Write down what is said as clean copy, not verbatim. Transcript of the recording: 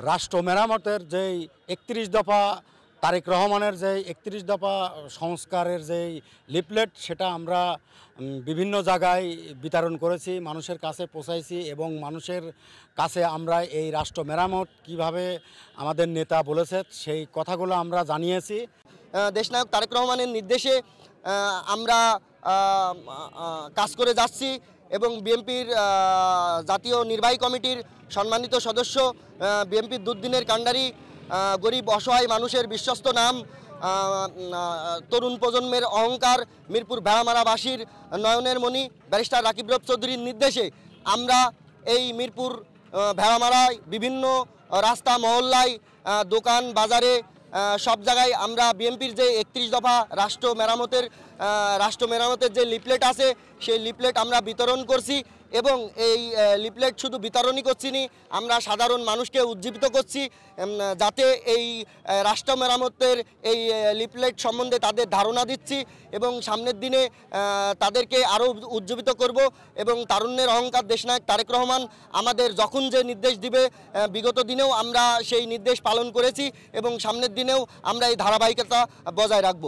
রাষ্ট্র মেরামতের যেই ৩১ দফা তারেক রহমানের যেই ৩১ দফা সংস্কারের যেই লিফলেট সেটা আমরা বিভিন্ন জায়গায় বিতরণ করেছি, মানুষের কাছে পৌঁছাইছি এবং মানুষের কাছে আমরা এই রাষ্ট্র মেরামত কিভাবে আমাদের নেতা বলেছে সেই কথাগুলো আমরা জানিয়েছি। দেশনায়ক তারেক রহমানের নির্দেশে আমরা কাজ করে যাচ্ছি এবং বিএনপির জাতীয় নির্বাহী কমিটির সম্মানিত সদস্য, বিএনপির দুর্দিনের কাণ্ডারি, গরিব অসহায় মানুষের বিশ্বস্ত নাম, তরুণ প্রজন্মের অহংকার, মিরপুর ভেড়ামারাবাসীর নয়নের মণি ব্যারিস্টার রাকিব রব চৌধুরীর নির্দেশে আমরা এই মিরপুর ভেড়ামারায় বিভিন্ন রাস্তা মহল্লায়, দোকান বাজারে সব জায়গায় আমরা বিএনপির যে ৩১ দফা রাষ্ট্র মেরামতের যে লিফলেট আছে সেই লিফলেট আমরা বিতরণ করছি এবং এই লিফলেট শুধু বিতরণই করছি না, আমরা সাধারণ মানুষকে উজ্জীবিত করছি যাতে এই রাষ্ট্র মেরামতের এই লিফলেট সম্বন্ধে তাদের ধারণা দিচ্ছি এবং সামনের দিনে তাদেরকে আরও উজ্জীবিত করব এবং তারুণ্যের অহংকার দেশনায়ক তারেক রহমান আমাদের যখন যে নির্দেশ দিবে, বিগত দিনেও আমরা সেই নির্দেশ পালন করেছি এবং সামনের দিনেও আমরা এই ধারাবাহিকতা বজায় রাখব।